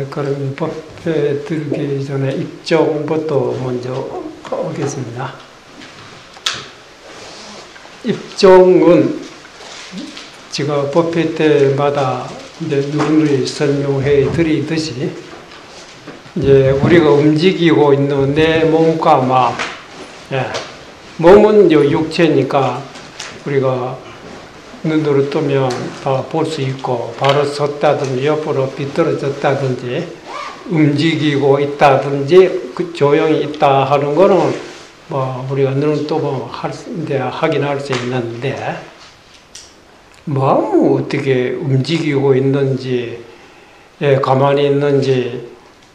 그럼 법에 들기 전에 입종부터 먼저 하겠습니다. 입종은 제가 법회 때마다 누누이 설명해 드리듯이 이제 우리가 움직이고 있는 내 몸과 마음, 몸은 육체니까 우리가 눈으로 뜨면 다 볼 수 있고 바로 섰다든지 옆으로 비뚤어졌다든지 움직이고 있다든지 조용히 있다 하는 거는 뭐 우리가 눈을 뜨면 확인할 수 있는데 마음은 어떻게 움직이고 있는지 가만히 있는지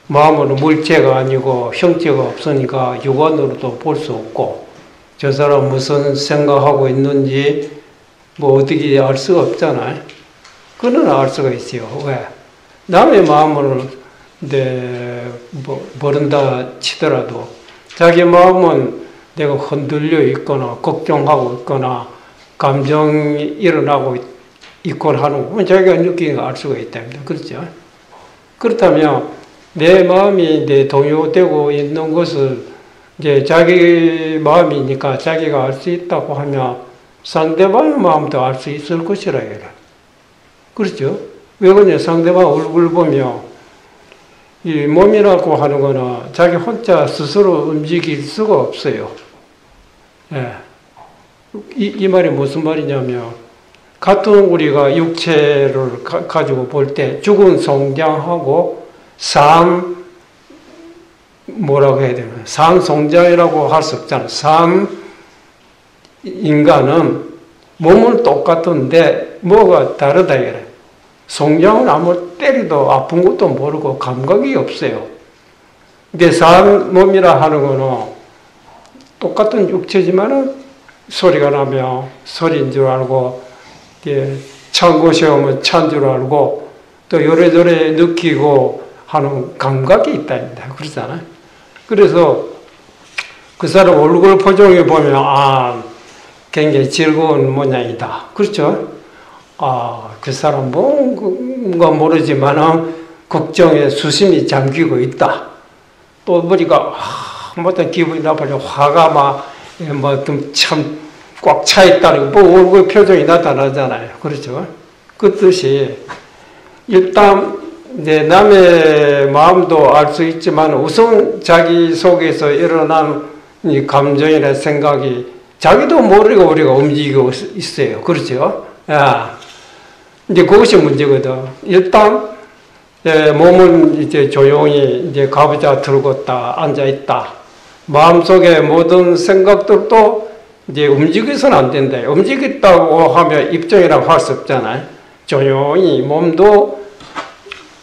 마음은 물체가 아니고 형체가 없으니까 육안으로도 볼 수 없고 저 사람 무슨 생각하고 있는지 뭐 어떻게 알 수가 없잖아요. 그는 알 수가 있어요. 왜? 남의 마음을 모른다 치더라도 자기 마음은 내가 흔들려 있거나 걱정하고 있거나 감정이 일어나고 있거나 하는 거 자기가 느끼는 거 알 수가 있답니다. 그렇죠? 그렇다면 내 마음이 동요되고 있는 것을 이제 자기 마음이니까 자기가 알 수 있다고 하면 상대방의 마음도 알 수 있을 것이라 해요. 그렇죠? 왜 그러냐? 상대방 얼굴 보면 이 몸이라고 하는 거는 자기 혼자 스스로 움직일 수가 없어요. 이 말이 무슨 말이냐면 같은 우리가 육체를 가지고 볼 때 죽은 송장하고 뭐라고 해야 되나? 송장이라고 할 수 없잖아. 인간은 몸은 똑같은데 뭐가 다르다 이래. 송장은 아무 때리도 아픈 것도 모르고 감각이 없어요. 근데 몸이라 하는 거는 똑같은 육체지만은 소리가 나면 소리인 줄 알고 찬 곳이 오면 찬 줄 알고 또 요래저래 느끼고 하는 감각이 있답니다. 그렇잖아요. 그래서 그 사람 얼굴 표정에 보면 굉장히 즐거운 모양이다. 그렇죠? 그 사람 뭔가 모르지만 걱정에 수심이 잠기고 있다. 또 머리가 뭐든 기분이 나빠져 화가 참 꽉 차 있다는 거 얼굴 표정이 나타나잖아요. 그렇죠? 그 뜻이 일단 남의 마음도 알 수 있지만 우선 자기 속에서 일어난 이 감정이나 생각이 자기도 모르고 우리가 움직이고 있어요. 그렇죠? 이제 그것이 문제거든. 일단, 몸은 이제 조용히 이제 가부좌 들고 앉아있다. 마음속에 모든 생각들도 이제 움직여서는 안 된다. 움직였다고 하면 입증이라고 할 수 없잖아요. 조용히 몸도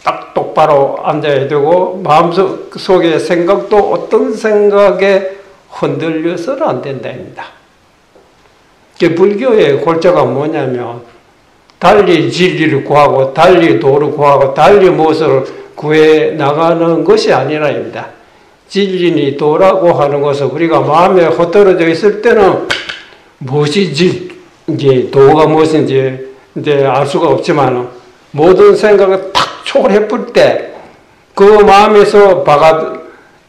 딱 똑바로 앉아야 되고, 마음속의 생각도 어떤 생각에 흔들려서는 안 된다입니다. 불교의 골자가 뭐냐면 달리 진리를 구하고 달리 도를 구하고 달리 무엇을 구해 나가는 것이 아니라입니다. 진리니 도라고 하는 것은 우리가 마음에 흩어져 있을 때는 무엇이지 이제 도가 무엇인지 이제 알 수가 없지만 모든 생각을 탁 초월해볼 때 그 마음에서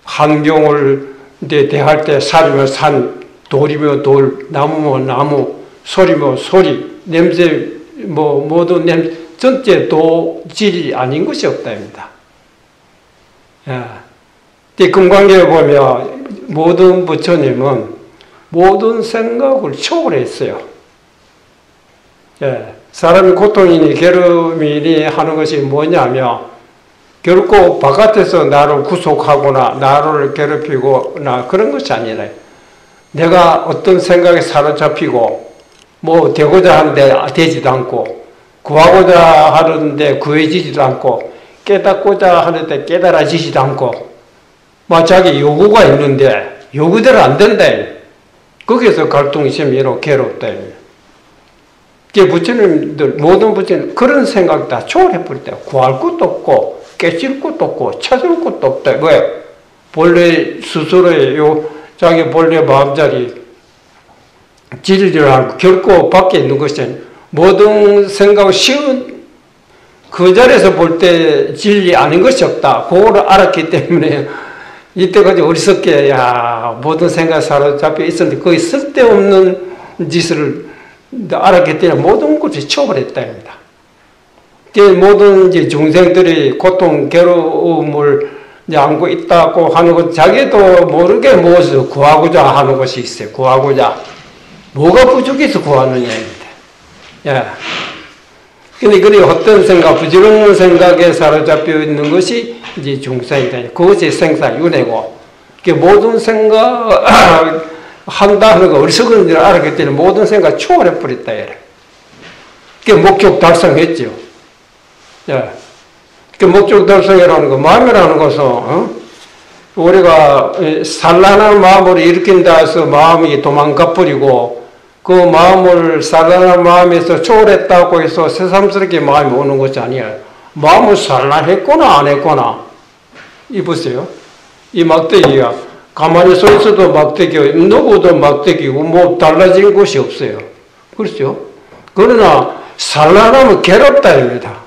환경을 이제 대할 때 산이면 산, 돌이면 돌, 나무면 나무, 소리면 소리, 냄새, 모든 냄새, 전체 도질이 아닌 것이 없다입니다. 금강경에 보면 모든 부처님은 모든 생각을 초월했어요. 사람이 고통이니 괴로움이니 하는 것이 뭐냐면 결코 바깥에서 나를 구속하거나 나를 괴롭히거나 그런 것이 아니라 내가 어떤 생각에 사로잡히고 되고자 하는데 되지도 않고 구하고자 하는데 구해지지도 않고 깨닫고자 하는데 깨달아지지도 않고 자기 요구가 있는데 요구대로 안 된다. 거기에서 갈등이 심해로 괴롭다. 부처님들 모든 부처님 그런 생각 다 초월해버릴 때 구할 것도 없고 깨질 것도 없고 찾을 것도 없다. 왜? 본래 스스로의 자기 본래 마음자리 진리를 알고 결코 밖에 있는 것이 아니라 모든 생각을 쉬운 그 자리에서 볼 때 진리 아닌 것이 없다. 그거를 알았기 때문에 이때까지 어리석게 모든 생각에 사로잡혀 있었는데 거의 쓸데없는 짓을 알았기 때문에 모든 것이 처벌했다입니다. 모든 이제 중생들이 고통, 괴로움을 안고 있다고 하는 것, 자기도 모르게 무엇을 구하고자 하는 것이 있어요. 구하고자. 뭐가 부족해서 구하느냐입니다. 근데 그게 헛된 생각, 부질없는 생각에 사로잡혀 있는 것이 이제 중생이다. 그것이 생사윤회고, 모든 생각, 한다는 거 어리석은 줄 알았기 때문에 모든 생각 초월해버렸다. 그게 목적 달성했죠. 그 목적 달성이라는 거, 마음이라는 것은, 우리가 산란한 마음으로 일으킨다 해서 마음이 도망가버리고, 그 마음을 산란한 마음에서 초월했다고 해서 새삼스럽게 마음이 오는 것이 아니에요. 마음을 산란했거나 안 했거나, 이 보세요. 이 막대기가 가만히 서 있어도 막대기고, 누구도 막대기고, 뭐 달라진 것이 없어요. 그렇죠? 그러나 산란하면 괴롭다입니다.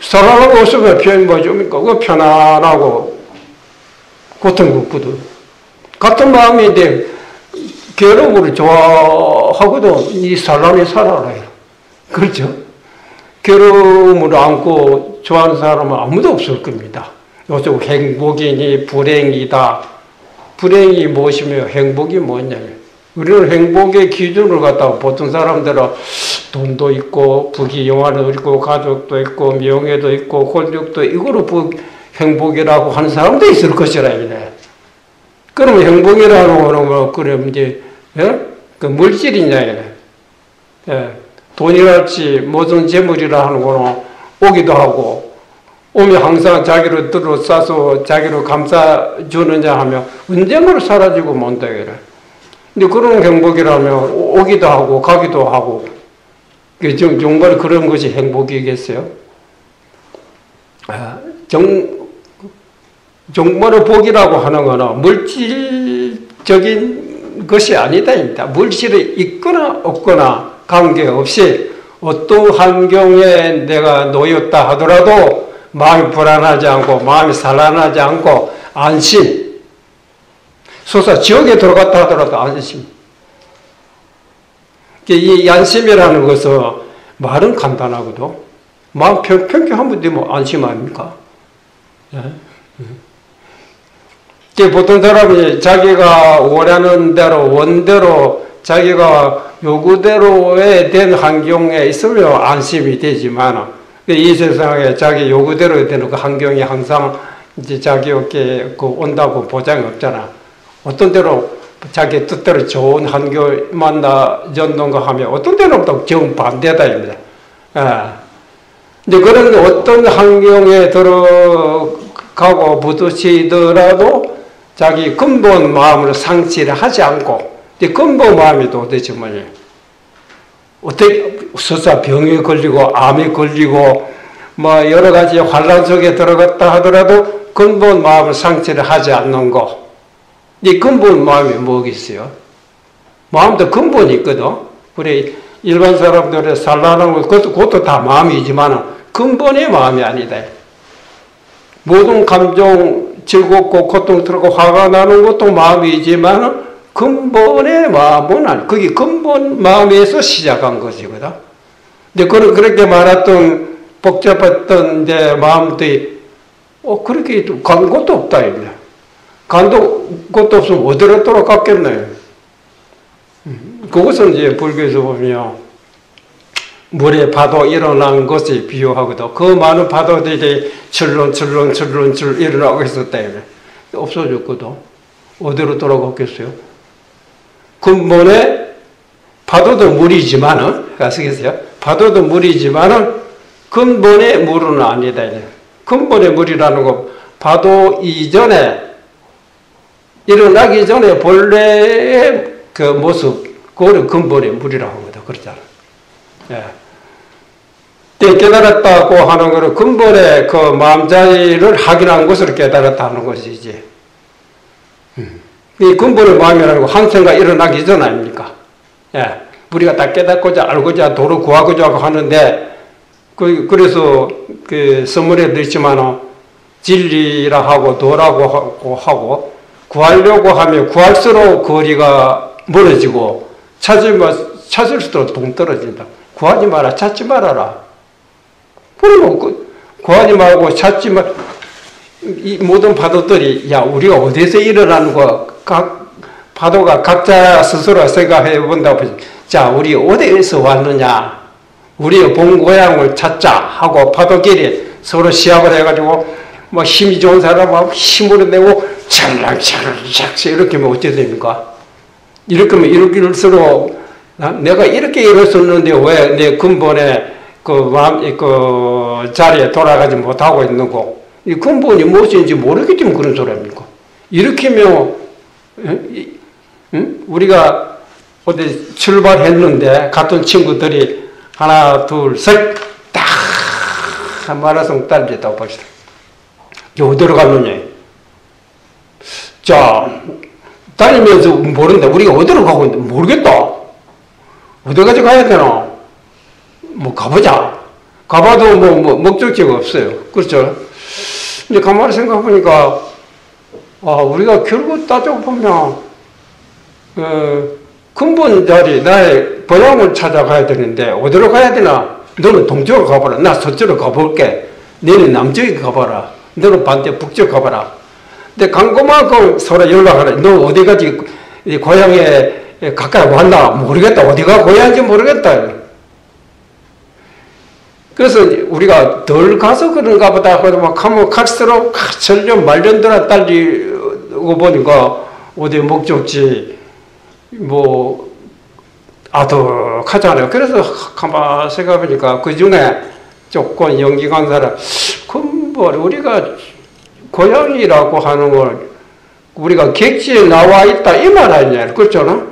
산란하고 없으면 표현이 뭐줍니까? 그 편안하고 고통 없거든. 같은 마음인데 괴로움을 좋아하고도 이 산란에 살아라. 그렇죠? 괴로움을 안고 좋아하는 사람은 아무도 없을 겁니다. 요즘 행복이니 불행이다. 불행이 무엇이며 행복이 뭐냐면 우리는 행복의 기준을 갖다가 보통 사람들은 돈도 있고 부귀영화도 있고 가족도 있고 명예도 있고 권력도 이거로 행복이라고 하는 사람도 있을 것이라 이래. 그러면 행복이라는 거는 뭐 그럼 이제 그 물질이냐 이래. 돈이랄지 모든 재물이라 하는 거는 오기도 하고 오면 항상 자기를 둘러싸서 자기를 감싸주느냐 하면 언젠가는 사라지고 만다 이래. 근데 그런 행복이라면 오기도 하고 가기도 하고 정말 그런 것이 행복이겠어요? 정말의 복이라고 하는 것은 물질적인 것이 아니다. 물질이 있거나 없거나 관계없이 어떤 환경에 내가 놓였다 하더라도 마음이 불안하지 않고 마음이 산란하지 않고 안심. 소사 지옥에 들어갔다 하더라도 안심. 이 안심이라는 것은 말은 간단하거든. 마음 평평하면 되면 안심 아닙니까? 보통 사람이 자기가 원하는 대로 원대로 자기가 요구대로에 된 환경에 있으면 안심이 되지만 이 세상에 자기 요구대로 되는 그 환경이 항상 이제 자기에게 온다고 보장이 없잖아. 어떤 때로 자기 뜻대로 좋은 환경 만나졌는가 하면 어떤 때는 또 정반대다입니다. 근데 그런 어떤 환경에 들어가고 부딪히더라도 자기 근본 마음으로 상치를 하지 않고, 근본 마음이 도대체 뭐냐. 어떻게, 설사 병에 걸리고, 암에 걸리고, 뭐, 여러 가지 환란 속에 들어갔다 하더라도 근본 마음을 상치를 하지 않는 거. 이 근본 마음이 뭐겠어요? 마음도 근본이 있거든. 그래, 일반 사람들의 산란한 것, 그것도 다 마음이지만 근본의 마음이 아니다. 모든 감정, 즐겁고 고통스럽고 화가 나는 것도 마음이지만 근본의 마음은 아니. 그게 근본 마음에서 시작한 것이거든. 근데 그렇게 말했던 복잡했던 내 마음들이 그렇게 간 것도 없다. 간도 것도 없으면 어디로 돌아갔겠나요? 그것은 이제 불교에서 보면 물에 파도 일어난 것에 비유하거든. 그 많은 파도들이 출렁 일어나고 있었다. 없어졌거든. 어디로 돌아갔겠어요? 근본에 파도도 물이지만은, 아시겠어요? 파도도 물이지만은 근본의 물은 아니다. 근본의 물이라는 거, 파도 이전에, 일어나기 전에 본래의 그 모습, 그거를 근본의 물이라고 합니다. 그렇잖아. 깨달았다고 하는 것은 근본의 그 마음자리를 확인한 것으로 깨달았다 하는 것이지. 이 근본의 마음이라는 거 한생가 일어나기 전 아닙니까? 예. 우리가 다 깨닫고자 알고자 도를 구하고자 하는데, 그래서 그 선물에도 있지만, 진리라 하고 도라고 하고, 구하려고 하면 구할수록 거리가 멀어지고, 찾을수록 동떨어진다. 구하지 마라, 찾지 말아라. 그러면 구하지 말고 찾지 말, 이 모든 파도들이, 야, 우리가 어디서 일어나는 거야? 파도가 각자 스스로 생각해 본다고. 자, 우리 어디에서 왔느냐? 우리의 본 고향을 찾자 하고 파도끼리 서로 시합을 해가지고 뭐 힘이 좋은 사람하고 힘으로 내고 찰랑찰랑 이렇게 하면 어떻게 됩니까? 이렇게 하면 이럴수록 내가 이렇게 일었었는데 왜 내 근본에 그 자리에 돌아가지 못하고 있는 거? 이 근본이 무엇인지 모르기 때문에 그런 소리입니까? 이렇게 하면 우리가 어디 출발했는데 같은 친구들이 하나 둘 셋 딱 마라손 달렸다고 봅시다. 어디로 갔느냐? 자, 다니면서 모르는데 우리가 어디로 가고 있는지 모르겠다. 어디까지 가야 되나? 뭐 가보자. 가봐도 뭐 목적지가 없어요. 그렇죠? 이제 가만히 생각해보니까 우리가 결국 따지고 보면 근본 자리 나의 고향을 찾아가야 되는데 어디로 가야 되나? 너는 동쪽으로 가봐라. 나 서쪽으로 가볼게. 너는 남쪽에 가봐라. 너는 반대 북쪽 가봐라. 근데 간 것만큼 서로 연락하라. 너 어디까지 고향에 가까이 왔나? 모르겠다. 어디가 고향인지 모르겠다. 그래서 우리가 덜 가서 그런가 보다 하고 막 가면 갈수록 전년 말년들아 달리고 보니까 어디 목적지 뭐 아득하잖아요. 그래서 가만 생각해보니까 그 중에 조금 연기 간 사람 근본 우리가 고향이라고 하는 걸 우리가 객지에 나와 있다 이 말 아니냐. 그렇잖아.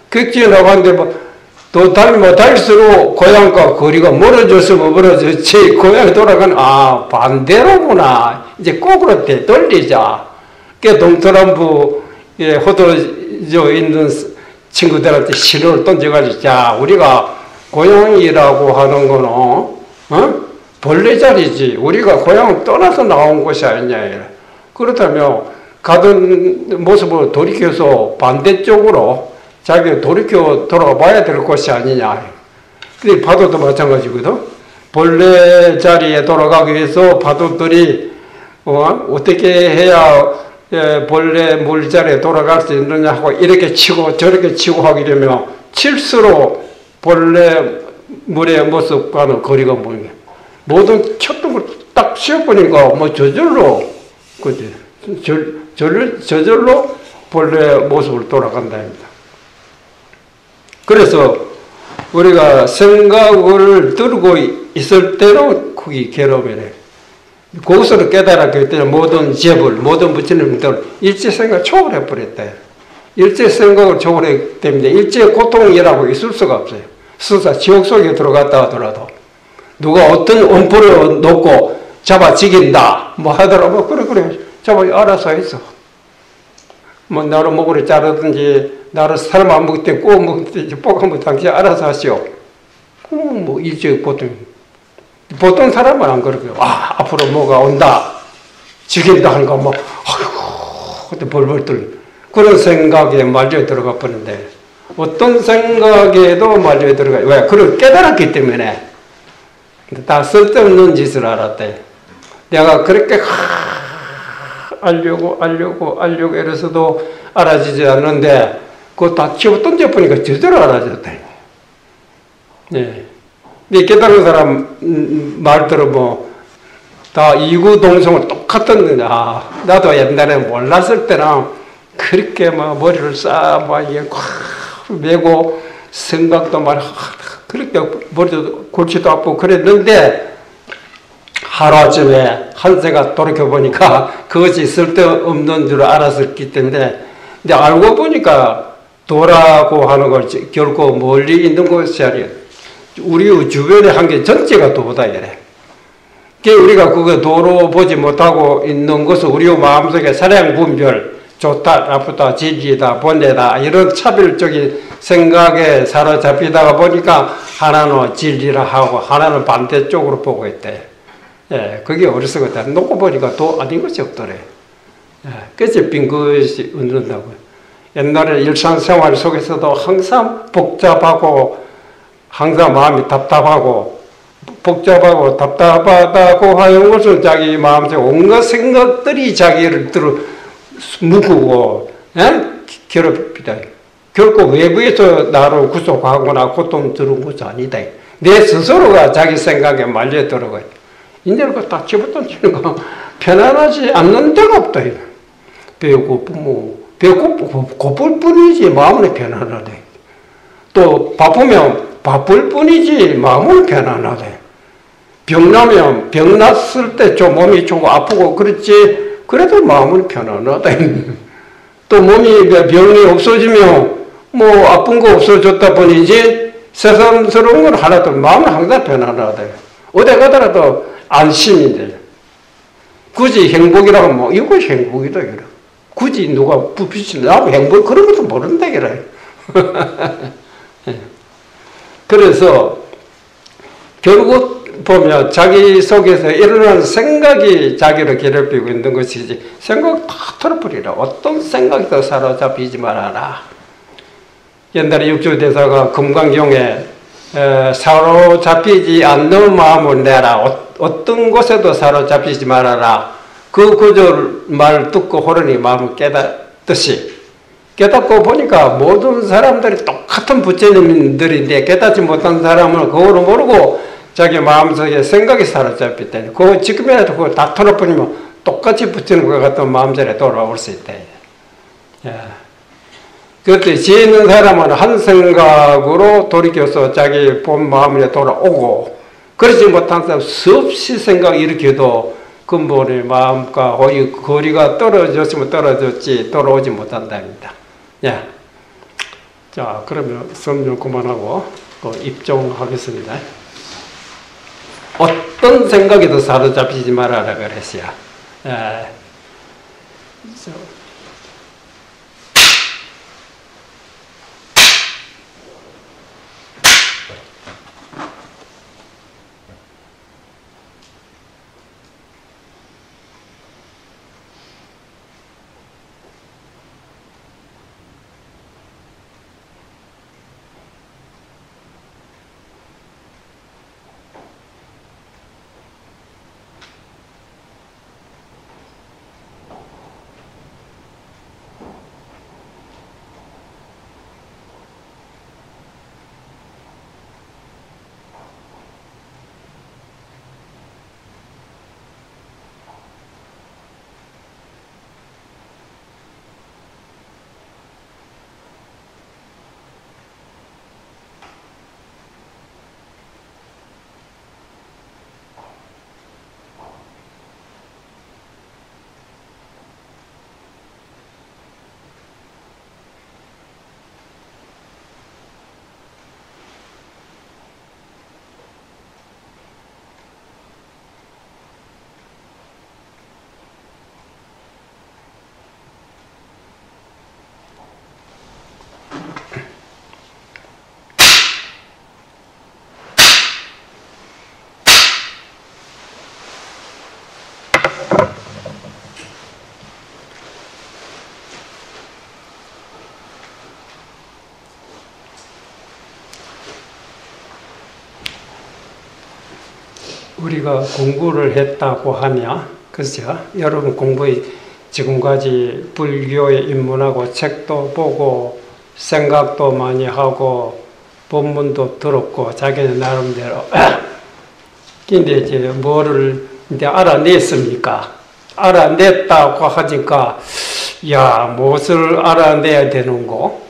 객지에 나왔는데 또 달리면 달릴수록 고향과 거리가 멀어졌으면 멀어졌지 고향에 돌아가는 반대로구나. 이제 거꾸로 되돌리자. 그 동서남북에 흩어져 있는 친구들한테 신호를 던져가지고 자 우리가 고향이라고 하는 거는 본래 자리지 우리가 고향을 떠나서 나온 것이 아니냐. 그렇다면 가던 모습을 돌이켜서 반대쪽으로 자기가 돌이켜 돌아가 봐야 될 것이 아니냐. 근데 파도도 마찬가지거든. 본래 자리에 돌아가기 위해서 파도들이 어떻게 해야 본래 물자리에 돌아갈 수 있느냐 하고 이렇게 치고 저렇게 치고 하게 되면 칠수록 본래 물의 모습과는 거리가 보이는 거야. 모든 쳤던 걸 딱 씌워보니까 뭐 저절로 그지 저절로 본래 모습을 돌아간다입니다. 그래서 우리가 생각을 들고 있을 때로 그게 괴로움이래. 거기서 깨달았기 때문에 모든 재벌, 모든 부처님들 일체 생각 초월해버렸다. 일체 생각을 초월했기 때문에 일체 고통이라고 있을 수가 없어요. 수사 지옥 속에 들어갔다 하더라도 누가 어떤 엄포를 놓고 잡아 죽인다 뭐 하더라도 그래 잡아 알아서 했어. 뭐 나를 목으로 자르든지 나를 사람 안 먹을 때 꼬 먹을 때 뽀 한번 당신 알아서 하시오. 뭐 일제의 보통 사람은 안 그러고요. 앞으로 뭐가 온다 죽인다 하는 거 뭐 아이고 그때 벌벌 떨 그런 생각에 말려에 들어가 버는데 어떤 생각에도 말려에 들어가. 왜? 그걸 깨달았기 때문에 다 쓸데없는 짓을 알았대. 내가 그렇게 알려고 이래서도 알아지지 않는데 그거 다 치워 던져보니까 제대로 알아졌대. 네. 근데 깨달은 사람 말 들어보면 다 이구동성을 똑같은 나도 옛날에 몰랐을 때는 그렇게 막 머리를 막 이게 꽉 메고 생각도 막 그렇게 머리도 골치도 아프고 그랬는데 하루아침에 한세가 돌이켜보니까 그것이 쓸데없는 줄 알았었기 때문에 근데 알고 보니까 도라고 하는 걸 결코 멀리 있는 것이 아니에요. 우리 주변의 한계 전체가 도다 이래. 우리가 그거 도로 보지 못하고 있는 것은 우리 마음속에 사량 분별, 좋다, 나쁘다, 진리다, 본래다 이런 차별적인 생각에 사로잡히다가 보니까 하나는 진리라 하고 하나는 반대쪽으로 보고 있대. 예, 그게 어리석었다. 놓고 보니까 또 아닌 것이 없더래. 예, 그래서 빈 것이 얻는다고요. 옛날에 일상생활 속에서도 항상 복잡하고 항상 마음이 답답하고 복잡하고 답답하다고 하는 것은 자기 마음속에 온갖 생각들이 자기를 묶고 괴롭히다. 결코 외부에서 나를 구속하거나 고통 주는 것이 아니다. 내 스스로가 자기 생각에 말려 들어가요. 이제는 딱 집어던지는 거 편안하지 않는 데가 없다. 배고프면 고플 뿐이지 마음은 편안하대. 또 바쁘면 바쁠 뿐이지 마음은 편안하대. 병나면 병났을 때 좀 몸이 조금 아프고 그렇지 그래도 마음은 편안하다. 또 몸이 병이 없어지면 뭐 아픈 거 없어졌다 뿐이지 세상스러운 건 하나도 마음은 항상 편안하다. 어디 가더라도 안심인데 굳이 행복이라고 뭐 이것이 행복이다 그래. 굳이 누가 부피치 나도 행복 그런 것도 모른다 그래. 그래서 결국 보면 자기 속에서 일어나는 생각이 자기를 괴롭히고 있는 것이지 생각 다 털어버리라. 어떤 생각도 사로잡히지 말아라. 옛날에 육조대사가 금강경에 사로잡히지 않는 마음을 내라. 어떤 곳에도 사로잡히지 말아라. 그 구절 말 듣고 호련히 마음을 깨닫듯이 깨닫고 보니까 모든 사람들이 똑같은 부처님들인데 깨닫지 못한 사람은 그거를 모르고 자기 마음속에 생각이 사로잡혔다니. 그거 지금이라도 그걸 다 털어버리면 똑같이 부처님과 같은 마음자리에 돌아올 수 있다. 그때 지혜 있는 사람은 한 생각으로 돌이켜서 자기 본 마음에 돌아오고 그러지 못한 사람 수없이 생각을 일으켜도 근본의 마음과 거리가 떨어졌으면 떨어졌지 돌아오지 못한답니다. 자, 그러면 설명 그만하고 입종하겠습니다. 어떤 생각에도 사로잡히지 말아라 그랬어요. 우리가 공부를 했다고 하면, 그죠? 여러분 공부에 지금까지 불교에 입문하고 책도 보고 생각도 많이 하고 본문도 들었고 자기는 나름대로 근데 이제 뭐를 이제 알아냈습니까? 알아냈다고 하니까 야, 무엇을 알아내야 되는고?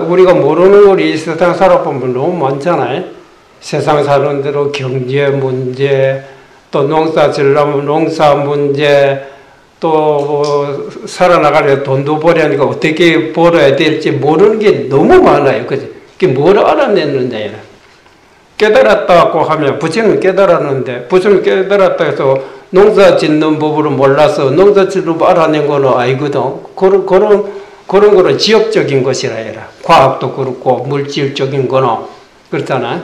우리가 모르는 걸 이 세상 살아보면 너무 많잖아요. 세상 사는 대로 경제 문제, 또 농사 지으려면 농사 문제, 또 살아나가려면 돈도 벌어야 하니까 어떻게 벌어야 될지 모르는 게 너무 많아요. 그지? 그게 뭘 알아냈느냐. 깨달았다고 하면, 부처님 깨달았는데, 부처님 깨달았다 해서 농사 짓는 법으로 몰라서 농사 짓는 법 알아낸 거는 아니거든. 그런 거는 지역적인 것이라 해라. 과학도 그렇고 물질적인 거는 그렇잖아.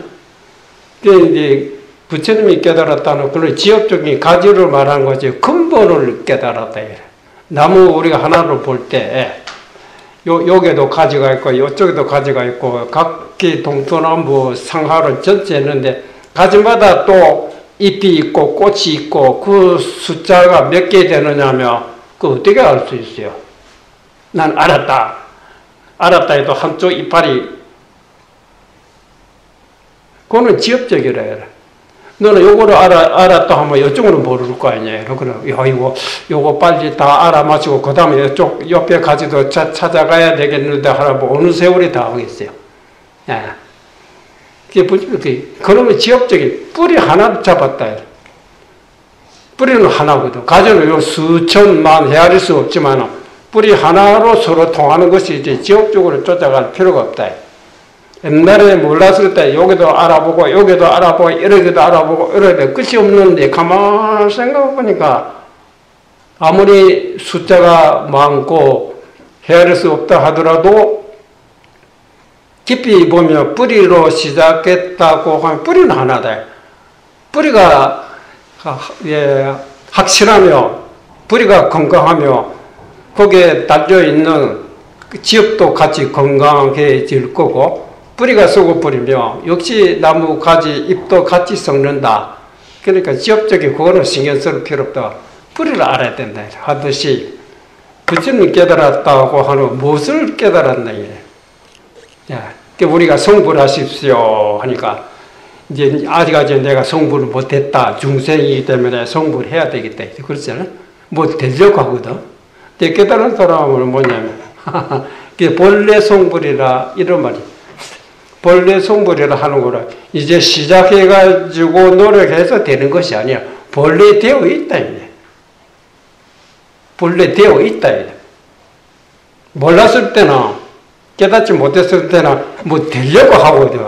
이제 부처님이 깨달았다는 그런 지역적인 가지를 말하는 거지 근본을 깨달았다 해라. 나무 우리가 하나를 볼 때 여기에도 가지가 있고 이쪽에도 가지가 있고 각기 동서남북 상하로 전체 있는데 가지마다 또 잎이 있고 꽃이 있고 그 숫자가 몇 개 되느냐면 그 어떻게 알 수 있어요? 난 알았다 해도 한쪽 이파리 그거는 지역적이라 해라. 너는 요거를 알았다 하면 이쪽으로 모를 거 아니에요. 그럼 요거 빨리 다 알아맞히고 그 다음에 이쪽 옆에 가지도 찾아가야 되겠는데 하라고 어느 세월이 다 하겠어요. 예. 그러면 지역적인 뿌리 하나 잡았다. 뿌리는 하나거든. 가지는 요 수천만 헤아릴 수 없지만 뿌리 하나로 서로 통하는 것이 이제 지역적으로 쫓아갈 필요가 없다. 옛날에 몰랐을 때 여기도 알아보고 여기도 알아보고 이러기도 알아보고 이러기도 끝이 없는데 가만히 생각해보니까 아무리 숫자가 많고 헤아릴 수 없다 하더라도 깊이 보면 뿌리로 시작했다고 하면 뿌리는 하나다. 뿌리가 확실하며 뿌리가 건강하며 거기에 달려있는 지역도 같이 건강해질 거고 뿌리가 썩어버리면 역시 나무 가지 잎도 같이 썩는다. 그러니까 지역적인 그거는 신경 쓸 필요 없다. 뿌리를 알아야 된다 하듯이 부처님 깨달았다고 하는 무엇을 깨달았나 우리가 성불하십시오 하니까 이제 아직까지 내가 성불을 못했다. 중생이기 때문에 성불을 해야 되겠다. 그렇잖아요. 뭐 되려고 하거든. 근데 깨달은 사람은 뭐냐면 본래 성불이라 이런 말이 본래 성불이라 하는 거라 이제 시작해가지고 노력해서 되는 것이 아니야. 본래 되어 있다. 본래 되어 있다. 몰랐을 때나 깨닫지 못했을 때나 뭐 되려고 하거든.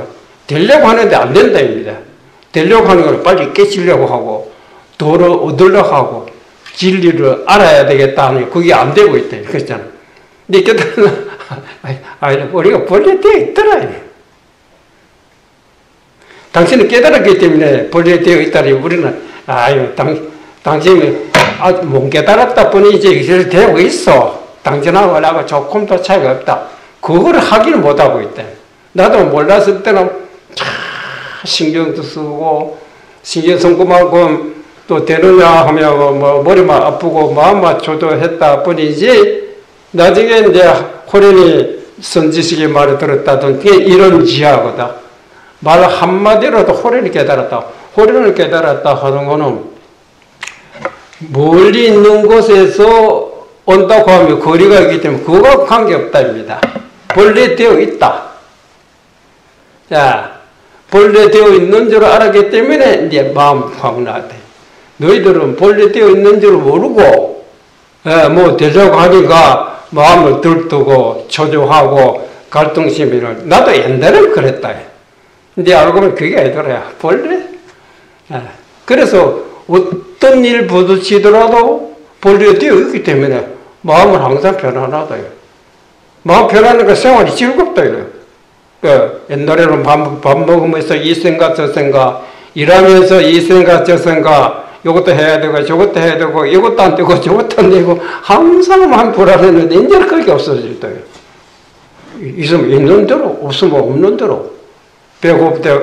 되려고 하는데 안 된다입니다. 되려고 하는 걸 빨리 깨치려고 하고 도를 얻으려고 하고 진리를 알아야 되겠다 하는 그게 안 되고 있다. 그렇잖아. 근데 깨달으면 우리가 본래 되어 있더라. 당신은 깨달았기 때문에 본래 되어 있다니 우리는 당신은 아직 못 깨달았다 뿐이지 이제 되고 있어. 당신하고 나하고 조금도 차이가 없다. 그걸 하기는 못하고 있다. 나도 몰랐을 때는 신경도 쓰고 신경 쓴 것만큼 또 되느냐 하면 뭐 머리만 아프고 마음만 조도했다 뿐이지 나중에 이제 호련히 선지식의 말을 들었다든지 이런 지하거든. 말 한마디로도 호련히 깨달았다. 호련을 깨달았다 하는 거는 멀리 있는 곳에서 온다고 하면 거리가 있기 때문에 그거와 관계없다입니다. 본래 되어 있다. 자, 본래 되어 있는 줄 알았기 때문에 이제 마음 확 나왔다. 너희들은 본래 되어 있는 줄 모르고 뭐 되려고 하니까 마음을 들뜨고 초조하고 갈등심이를 나도 옛날에는 그랬다. 근데 알고 보면 그게 아니더라. 본래. 그래서 어떤 일 부딪히더라도 본래 되어 있기 때문에 마음은 항상 편안하다. 마음 편안하니까 생활이 즐겁다. 옛날에는 밥 먹으면서 이 생각 저 생각 일하면서 이 생각 저 생각 이것도 해야 되고 저것도 해야 되고 이것도 안 되고 저것도 안 되고 항상 마음 불안했는데 이제는 그게 없어질 때요. 있으면 있는 대로 없으면 없는 대로 배고플 때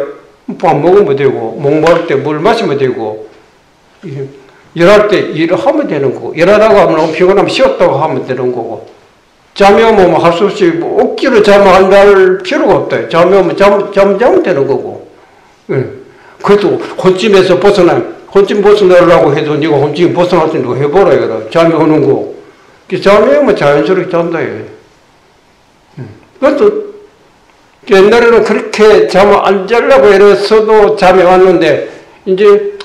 밥 먹으면 되고 목마를 때 물 마시면 되고 일할 때 일을 하면 되는 거고 일하다가 하면 피곤하면 쉬었다고 하면 되는 거고 잠이 오면 할 수 없이 뭐 억지로 잠을 안 잘 필요가 없다. 잠이 오면 자면 되는 거고. 그래도 혼찜에서 혼찜 벗어나려고 해도 네가 혼찜 벗어날 때 누가 해보라 이거라. 잠이 오는 거. 잠이 오면 자연스럽게 잔다. 그것도 옛날에는 그렇게 잠을 안 자려고 이랬어도 잠이 왔는데 이제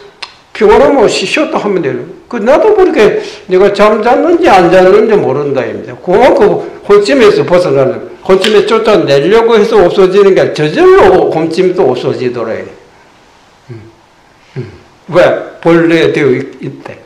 피곤하면 쉬었다 하면 되는 거예요. 나도 모르게 내가 잠 잤는지 안 잤는지 모른다입니다. 그만큼 혼찜에서 벗어나는, 혼찜에 쫓아내려고 해서 없어지는 게 저절로 혼찜도 없어지더라. 왜? 본래 되어 있대.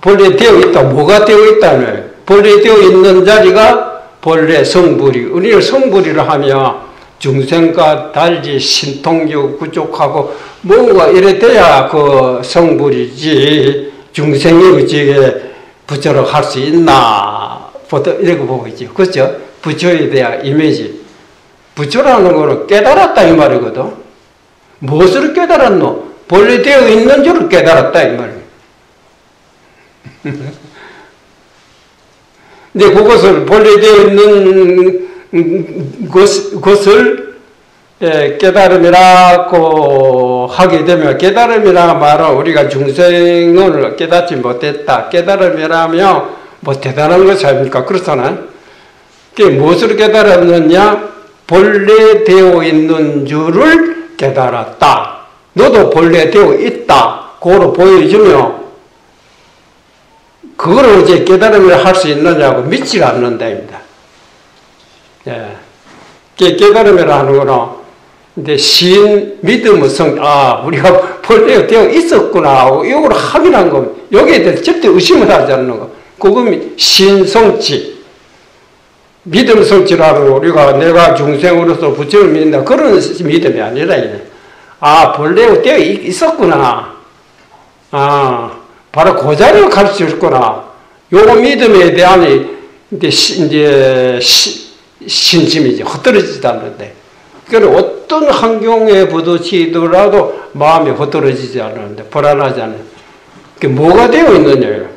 본래 되어 있다. 뭐가 되어 있다는? 본래 되어 있는 자리가 본래 성불이. 우리는 성불이라 하면 중생과 달리 신통력 부족하고 뭔가 이래 돼야 그 성불이지 중생의 의지에 부처를 할 수 있나 보통 이렇게 보고 있죠. 그렇죠? 부처에 대한 이미지. 부처라는 거는 깨달았다 이 말이거든. 무엇을 깨달았노? 본래 되어 있는 줄을 깨달았다 이 말이에요. 근데 그것을 본래 되어 있는 것을 깨달음이라고 하게 되면, 깨달음이라 말은 우리가 중생을 깨닫지 못했다. 깨달음이라면 뭐 대단한 것이 아닙니까? 그렇잖아요. 그게 무엇을 깨달았느냐? 본래 되어 있는 줄을 깨달았다. 너도 본래 되어 있다. 그거로 보여주면 그거를 이제 깨달음을 할 수 있느냐고 믿지 않는다입니다. 예. 깨달음이라는 거는 근데 믿음의 우리가 본래 되어 있었구나. 이걸 확인한 겁니다. 여기에 대해서 절대 의심을 하지 않는 거. 그건 신성치. 믿음 성취라고 우리가 내가 중생으로서 부처를 믿는다. 그런 믿음이 아니라, 본래 되어 있었구나. 바로 그 자리를 가르쳐줬구나. 요거 믿음에 대한 이제 신심이지. 헛떨어지지 않는데. 그러니까 어떤 환경에 부딪히더라도 마음이 헛떨어지지 않는데, 불안하지 않는데. 그게 뭐가 되어 있느냐요.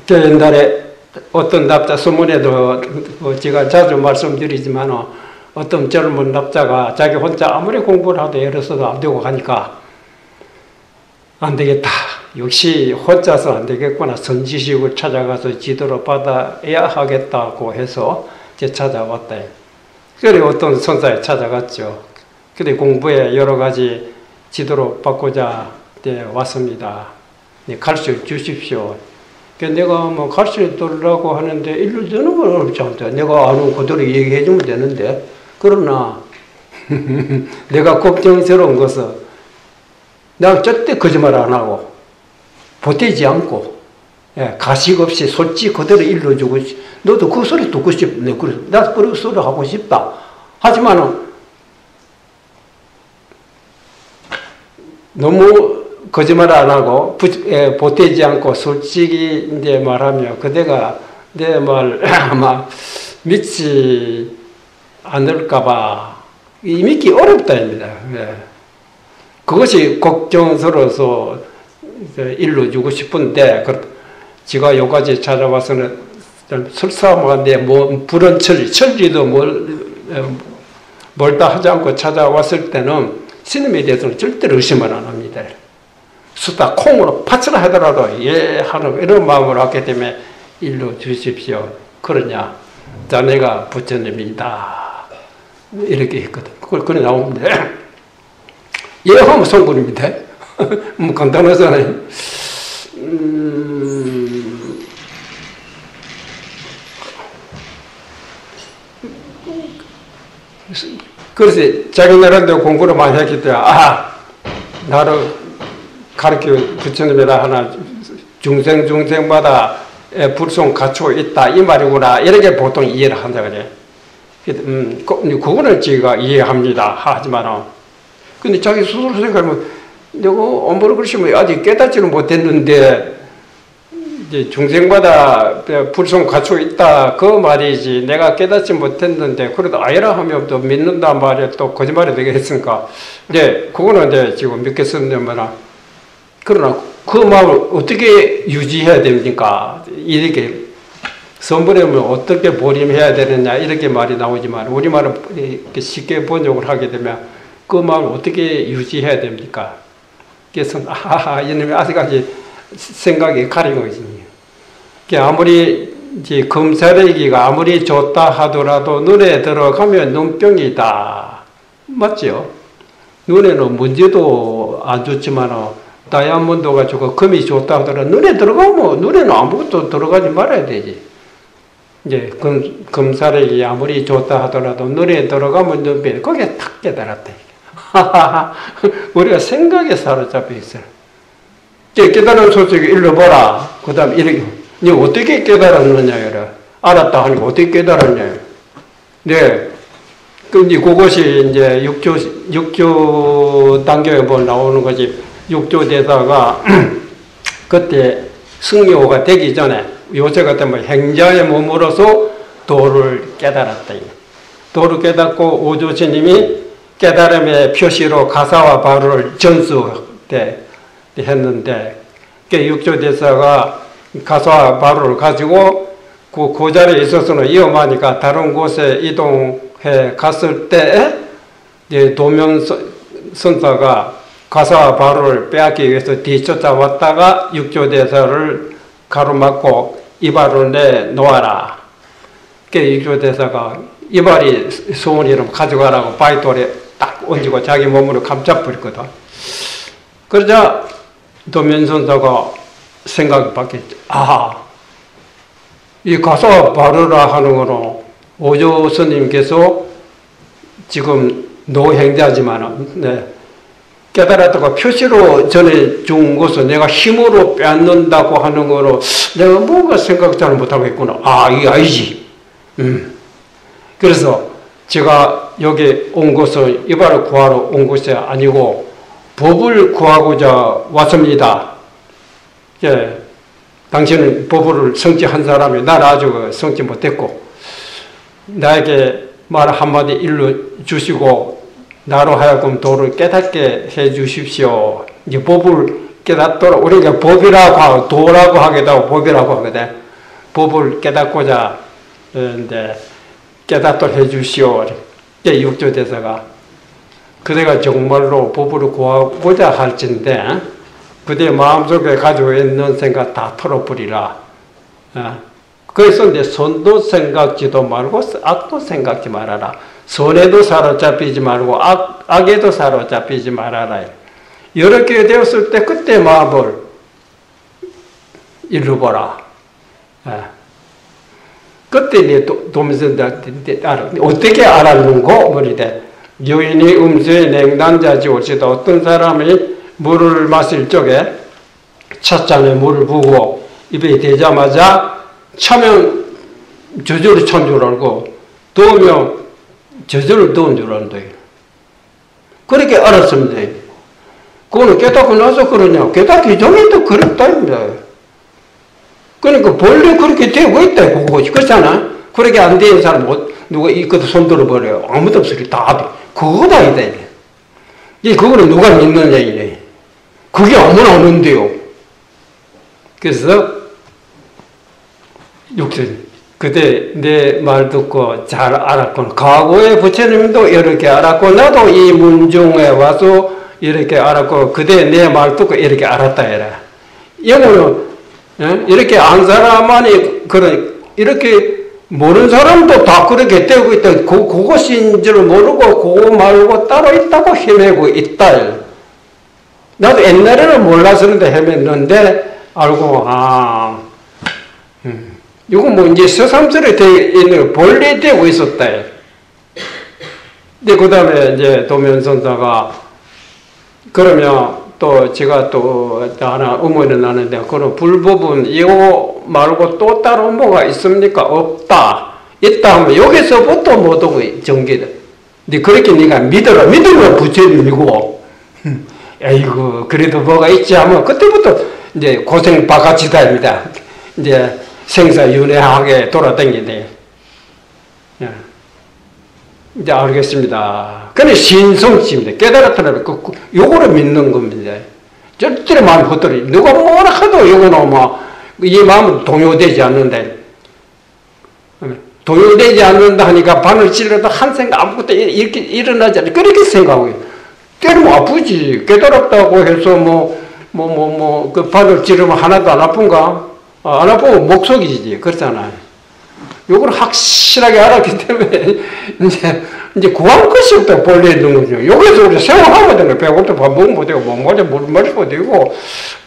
옛날에 어떤 납자, 서문에도 제가 자주 말씀드리지만, 어떤 젊은 납자가 자기 혼자 아무리 공부를 하도 애로서도 안 되고 하니까, 안 되겠다. 역시 혼자서 안 되겠구나. 선지식을 찾아가서 지도를 받아야 하겠다고 해서 제 찾아왔다. 그래 어떤 선사에 찾아갔죠. 그래 공부에 여러 가지 지도를 받고자 왔습니다. 가르쳐 주십시오. 내가 뭐 가르쳐 달라고 하는데 일로 되는 건 어렵지 않다. 내가 아는 그대로 얘기해 주면 되는데, 그러나 내가 걱정스러운 것은 나 절대 거짓말 안 하고 보태지 않고 가식 없이 솔직히 그대로 일러주고 너도 그 소리 듣고 싶네. 그래 나도 그 소리 하고 싶다. 하지만은 너무 거짓말 안 하고 보태지 않고 솔직히 이제 말하면 그대가 내 말 아마 믿지 않을까봐 믿기 어렵다입니다. 그것이 걱정스러워서 일러주고 싶은데, 제가 여기까지 찾아와서는 설사한데 불은 천리도 멀다 하지 않고 찾아왔을 때는 스님에 대해서는 절대로 의심을 안 합니다. 수다 콩으로 파츠라 하더라도 하는 이런 마음으로 하기 때문에 일러주십시오. 그러냐? 자네가 부처님이다. 이렇게 했거든. 그래 나오는데 하면 성불입니다. 뭐 간단하잖아요. 그래서 자기 나름대로 공부를 많이 했기 때문에 나를 가르쳐 부처님이라 하나 중생마다 불송 갖추고 있다 이 말이구나 이렇게 보통 이해를 한다 그래. 그거는 제가 이해합니다. 하지만 근데 자기 스스로 생각하면 내가 엄벌을 그러시면 아직 깨닫지는 못했는데 이제 중생마다 불송 갖추고 있다 그 말이지 내가 깨닫지 못했는데 그래도 아이라 하면 또 믿는단 말이야. 또 거짓말이 되겠습니까? 그거는 이제 지금 믿겠습니다만 그러나 그 마음을 어떻게 유지해야 됩니까? 이렇게 선불하면 어떻게 보림해야 되느냐 이렇게 말이 나오지만 우리말은 이렇게 쉽게 번역을 하게 되면 그 마음을 어떻게 유지해야 됩니까? 그래서 이놈이 아직까지 생각이 가린 거지. 아무리 이제 검사래기가 아무리 좋다 하더라도 눈에 들어가면 눈병이다. 맞죠? 눈에는 문제도 안 좋지만 다이아몬드가 좋고 금이 좋다 하더라도 눈에 들어가면 눈에는 아무것도 들어가지 말아야 되지. 이제 검사래기 아무리 좋다 하더라도 눈에 들어가면 눈병. 거기에 탁 깨달았다. 우리가 생각에 사로잡혀 있어요. 깨달은 소식을 일러보라. 그 다음 이렇게, 니 어떻게 깨달았느냐, 이래. 알았다 하니까 어떻게 깨달았냐. 네. 근데 그것이 이제 육조 단계에 뭐 나오는 거지. 육조 대사가 그때 승려가 되기 전에 요새 같으면 행자의 몸으로서 도를 깨달았다. 도를 깨닫고 오조 스님이 깨달음의 표시로 가사와 바로를 전수했는데, 육조 대사가 가사와 바로를 가지고 그 자리에 있어서는 위험하니까 다른 곳에 이동해 갔을 때 도면선사가 가사와 바로를 빼앗기 위해서 뒤쫓아왔다가 육조 대사를 가로막고 이발을 내놓아라. 육조 대사가 이발이 소원이름 가져가라고 바위돌에 딱 얹고 자기 몸으로 감잡버렸거든. 그러자 도면선사가 생각이 바뀌었죠. 이 가사와 바로라 하는 거는 오조 스님께서 지금 노행자지만은, 깨달았다고 표시로 전해준 것을 내가 힘으로 빼앗는다고 하는 거로 내가 뭔가 생각 잘 못하겠구나. 이게 아니지. 그래서 제가 여기 온 것은 이발을 구하러 온 것이 아니고 법을 구하고자 왔습니다. 당신은 법을 성취한 사람이 난 아직 성취 못했고 나에게 말 한마디 일러주시고 나로 하여금 도를 깨닫게 해주십시오. 이제 법을 깨닫도록, 우리가 법이라고 하고 도라고 하기도 하고 법이라고 하거든. 법을 깨닫고자 이제 깨닫도록 해주시오. 육조 대사가 그대가 정말로 법을 구하고자 할진데 그대 마음속에 가지고 있는 생각 다 털어버리라. 그래서 이제 선도 생각지도 말고 악도 생각지 말아라. 선에도 사로잡히지 말고 악에도 사로잡히지 말아라. 이렇게 되었을 때 그때 마음을 일러보라. 그때 이제 도면선사한테 어떻게 알았는고? 머리대 여인이 음수에 냉단자지 올지도 어떤 사람이 물을 마실 적에 찻잔에 물을 부고 입에 대자마자 차면 저절로 찬 줄 알고 더우면 저절로 더운 줄 안다. 그렇게 알았습니다. 그거는 깨닫고 나서 그러냐. 깨닫기 전에도 그랬다. 그러니까 본래 그렇게 되고 있다. 그것이. 그렇잖아. 그렇게 안 된 사람 누가 이것도 손 들어버려요. 아무도 없으니 다 그거다. 이 그거는 누가 믿느냐 이래. 그게 아무나 없는데요. 그래서 육신 그때 내 말 듣고 잘 알았군. 과거의 부처님도 이렇게 알았고 나도 이 문중에 와서 이렇게 알았고 그때 내 말 듣고 이렇게 알았다 해라. 영어는 이렇게 안 사람만이 그런 이렇게 모르는 사람도 다 그렇게 되고 있다. 그것인 줄 모르고 그거 말고 따로 있다고 헤매고 있다. 나도 옛날에는 몰랐었는데 헤맸는데 알고 이거 뭐 이제 새삼스레 되어 있는 본래 되고 있었다. 근데 그 다음에 이제 도면선사가 그러면 또 제가 또 하나 의문이 나는데 그런 불법은 이거 말고 또 따로 뭐가 있습니까? 없다. 있다 하면 여기서부터 모든 전개다. 근데 그렇게 네가 믿어라. 믿으면 부처님이고 에이구 그래도 뭐가 있지 하면 그때부터 이제 고생 바가지다입니다. 이제 생사윤회하게 돌아다니네. 이제 알겠습니다. 근데 신성심입니다. 깨달았다면 요거를 믿는 겁니다. 절대로 마음이 헛돌이. 누가 뭐라 해도 요거는 이 마음은 동요되지 않는다. 동요되지 않는다 하니까 바늘 찔러도 한 생각 아무것도 이렇게 일어나지 않아. 그렇게 생각해요. 때리면 아프지. 깨달았다고 해서 그 바늘 찌르면 하나도 안 아픈가? 안 아프면 목속이지. 그렇잖아요. 요걸 확실하게 알았기 때문에, 이제 구할 것이 없다, 본래 있는 거죠. 여기서 우리 생활하면 되는 거예요. 배고플 때 밥 먹으면 되고, 물 마시면 되고,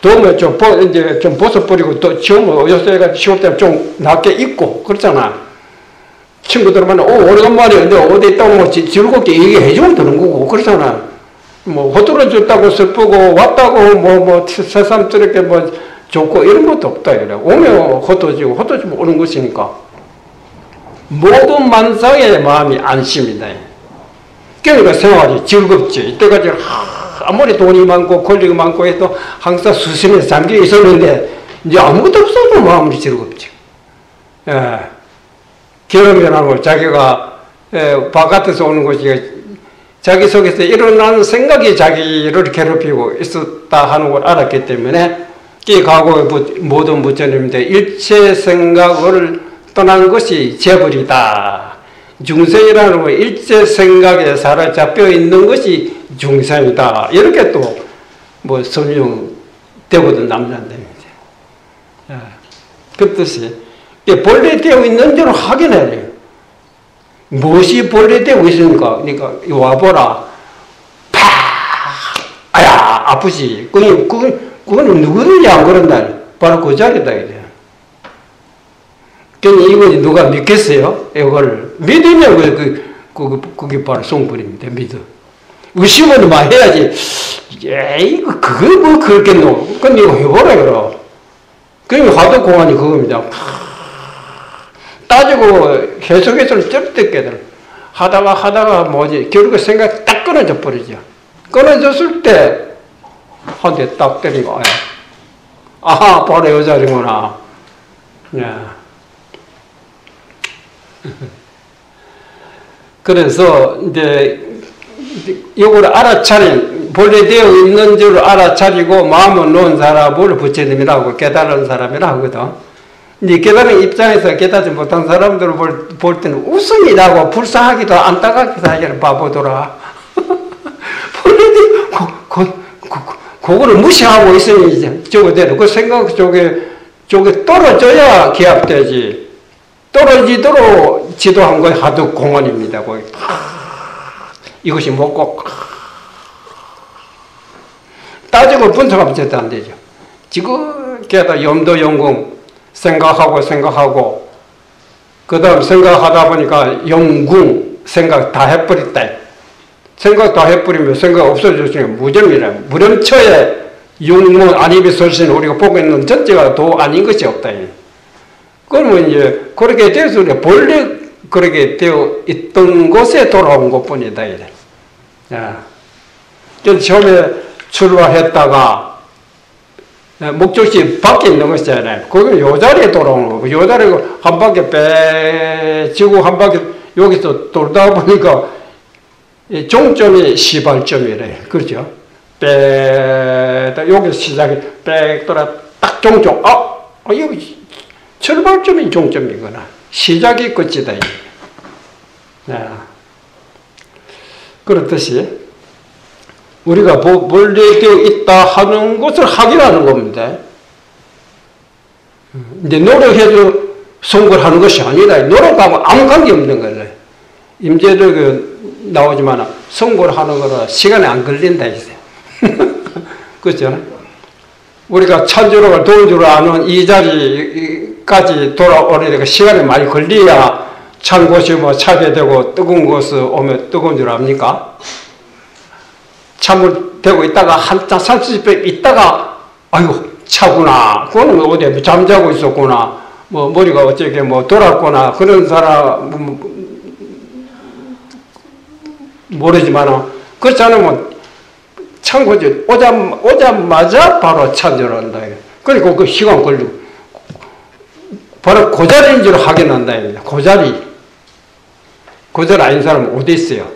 더우면 좀 벗어버리고, 또 치우면 요새가 치울 때는 좀 낮게 입고, 그렇잖아. 친구들 만나, 오래간만에 어디 있다고 즐겁게 얘기해주면 되는 거고, 그렇잖아. 뭐 호두를 줬다고 슬프고 왔다고 새삼스럽게 좋고 이런 것도 없다 이래. 오면 호두 주고 호두 주면 오는 것이니까 모든 만상의 마음이 안심이다. 그러니까 생활이 즐겁지. 이때까지 아무리 돈이 많고 권리가 많고 해도 항상 수심에 잠겨 있었는데 이제 아무것도 없어도 마음이 즐겁지. 예. 결혼하고 자기가 바깥에서 오는 것이 자기 속에서 일어나는 생각이 자기를 괴롭히고 있었다 하는 걸 알았기 때문에 이 과거의 모든 부처님인데 일체 생각을 떠난 것이 재벌이다. 중생이라는 건 일체 생각에 사로잡혀 있는 것이 중생이다. 이렇게 또 설명되거든 남자한테. 그 뜻이 본래 되어 있는 대로 확인해야 돼요. 무엇이 본래 되어 있으니까 그러니까 와보라. 아야 아프지. 그거는 누구든지 안 그런다. 바로 그 자리다 이래. 그러니까 이거 누가 믿겠어요? 이걸 믿으면 그게 바로 송불입니다. 믿어. 의심은 막 해야지. 에이 그거 그렇겠노. 근데 이거 해보라 그러. 그러면 화두 공안이 그겁니다. 따지고 해석해서는 절대 깨달아. 하다가 뭐지 결국 생각 딱 끊어져 버리죠. 끊어졌을 때 한 대 딱 때리고 아하 바로 이 자리구나. 그래서 이제 이걸 알아차린 본래 되어 있는 줄 알아차리고 마음을 놓은 사람을 부처님이라고 깨달은 사람이라 하거든. 이제 깨달은 입장에서 깨닫지 못한 사람들을 볼 때는 웃음이 나고 불쌍하기도 안타깝기도 하기는 바보더라. 본래 그거를 무시하고 있으니 이제 저거대로 그 생각 쪽에 떨어져야 기합되지. 떨어지도록 지도한 거에 하도 공헌입니다. 거기 이것이 뭐고 따지고 분석하면 절대 안 되죠. 지금 게다가 염도 영궁 생각하고 그 다음 생각하다 보니까 영궁 생각 다 해버렸다. 생각 다 해버리면 생각 없어졌으니까 무점이라. 무렴처에 육문 안입이 설신 우리가 보고 있는 전체가 도 아닌 것이 없다. 그러면 이제 그렇게 돼서 본래 그렇게 되어 있던 곳에 돌아온 것 뿐이다. 이래. 처음에 출발했다가 목적지 밖에 있는 것이잖아요. 거기 요 자리에 돌아오는 거고, 요 자리에 한 바퀴 빼지고 한 바퀴 여기서 돌다 보니까 종점이 시발점이래. 그렇죠? 여기 시작이 빽 돌아 딱 종점. 여기 출발점이 종점이구나. 시작이 끝이다. 그렇듯이 우리가 본래 되어 있다 하는 것을 확인하는 겁니다. 이제 노력해서 성공하는 것이 아니다. 노력하고 아무 관계 없는 거예요. 임재도 나오지만 성공하는 거는 시간이 안 걸린다. 그렇죠? 우리가 찬주로가 도운 줄 아는 이 자리까지 돌아오려니까 시간이 많이 걸려야 찬 곳이 차게 되고 뜨거운 곳이 오면 뜨거운 줄 압니까? 참을 되고 있다가 한참 30분 있다가 아이고 차구나. 그거는 어디 잠자고 있었구나. 머리가 어쩌게 돌았구나. 그런 사람 모르지만 그렇지 않으면 참고지 오자마자 바로 찬절한다. 그러니까 그 시간 걸리고 바로 그 자리인 줄 확인한다. 그 자리 아닌 사람은 어디 있어요?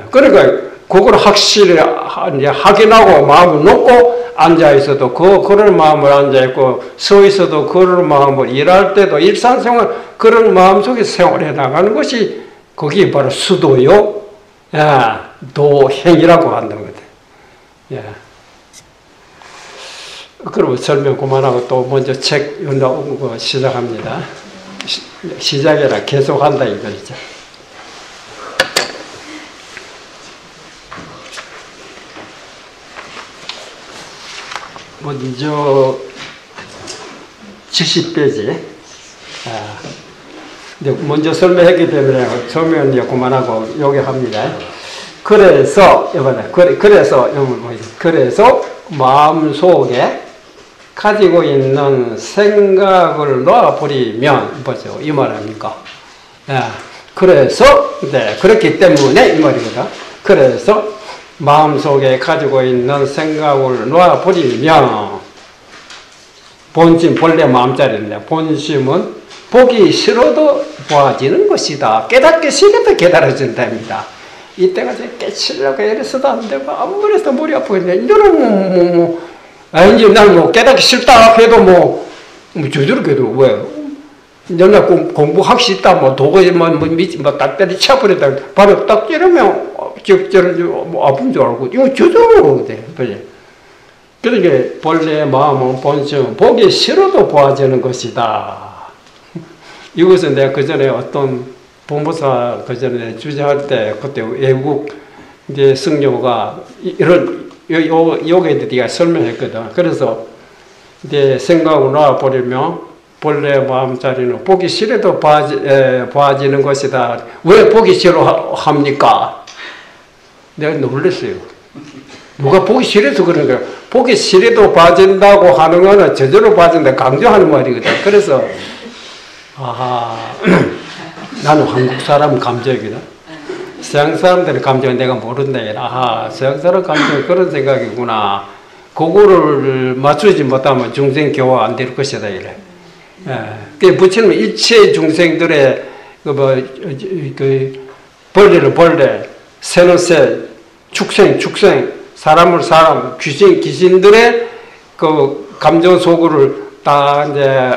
그러니까 그걸 확실히 확인하고 마음을 놓고 앉아있어도 그런 마음을 앉아있고 서있어도 그런 마음을 일할 때도 일상생활 그런 마음속에 생활해 나가는 것이 거기 바로 수도요 도행이라고 한다는 거다. 그럼 설명 그만하고 또 먼저 책 나오는 거 시작합니다. 시작해라 계속한다 이거죠. 먼저 70페이지. 먼저 설명했기 때문에 처음에는 그만하고 여기 합니다. 그래서 마음속에 가지고 있는 생각을 놔버리면 뭐죠? 이 말입니까? 그래서 그렇기 때문에 이 말이거든. 그래서 마음속에 가지고 있는 생각을 놔버리면 본심, 본래 마음자리인데 본심은 보기 싫어도 보아지는 것이다. 깨닫기 싫어도 깨달아진답니다. 이때가 깨치려고 애써도 안 되고 아무래도 머리 아프겠네. 이제는 이제 난 깨닫기 싫다 해도 저저렇게도 왜 옛날 공부하기 싫다 도구에만 딱딱이 차버리다 바로 딱 찌르면 아픈 줄 알고 이거 저절로 돼. 그러니까 본래 마음은 본심은 보기 싫어도 보아지는 것이다. 이것은 내가 그 전에 어떤 본부사 그 전에 주재할 때 그때 외국 이제 승려가 이런 요게 네가 설명했거든. 그래서 이제 생각을 놔버리면 본래 마음자리는 보기 싫어도 보아지는 것이다. 왜 보기 싫어합니까? 내가 놀랐어요. 누가 보기 싫어서 그런 거야. 보기 싫어도 봐진다고 하는 거는 저절로 봐진다 강조하는 말이거든. 그래서 나는 한국 사람 감정이거든. 서양 사람들의 감정은 내가 모른다. 서양 사람 감정은 그런 생각이구나. 그거를 맞추지 못하면 중생 교화 안 될 것이다. 이래. 그 부처님은 일체 중생들의 벌레를 벌레, 새는 새, 축생, 사람을 사람, 귀신들의 그 감정 소구를 다 이제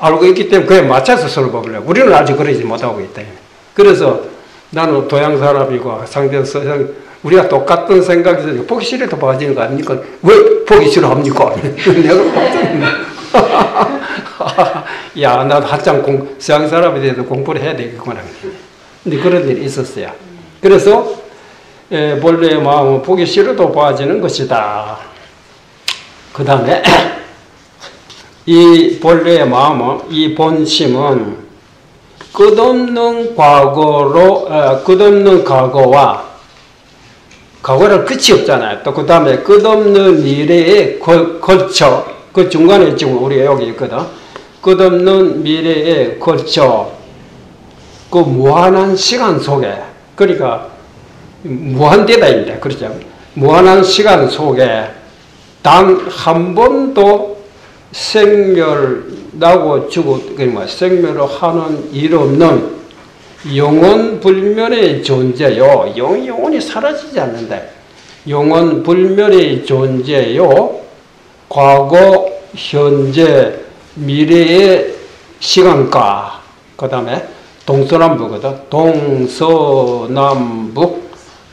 알고 있기 때문에 그에 맞춰서 서로 법을 해요. 우리는 아직 그러지 못하고 있다. 그래서 나는 도양 사람이고 상대 서양 우리가 똑같은 생각이 보기 싫어도 봐지는 거 아닙니까? 왜 보기 싫어합니까? 내가 야, 나도 한참 서양 사람에 대해서 공부를 해야 되겠구나. 근데 그런 일이 있었어요. 그래서 본래의 마음은 보기 싫어도 봐지는 것이다. 그 다음에 이 본래의 마음은, 이 본심은 끝없는 과거와 과거는 끝이 없잖아요. 또 그 다음에 끝없는 미래에 걸쳐, 그 중간에 지금 우리가 여기 있거든. 끝없는 미래에 걸쳐 그 무한한 시간 속에, 그러니까 무한대다입니다. 그렇죠? 무한한 시간 속에 단 한 번도 생멸나고 죽고, 생멸을 하는 일 없는 영원불멸의 존재요. 영원히 사라지지 않는다. 영원불멸의 존재요. 과거, 현재, 미래의 시간과, 그 다음에 동서남북이거든. 동서남북,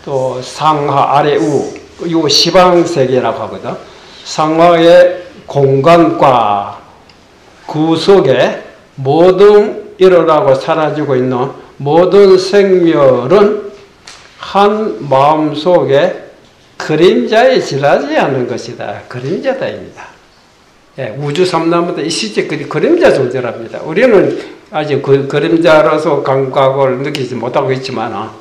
또 상하, 아래, 우, 이 시방세계라고 하거든. 상하의 공간과 그 속에 모든 일어나고 사라지고 있는 모든 생멸은 한 마음속에 그림자에 지나지 않는 것이다. 그림자다입니다. 우주 삼라마다 이 시제 그림자 존재랍니다. 우리는 아직 그 그림자로서 감각을 느끼지 못하고 있지만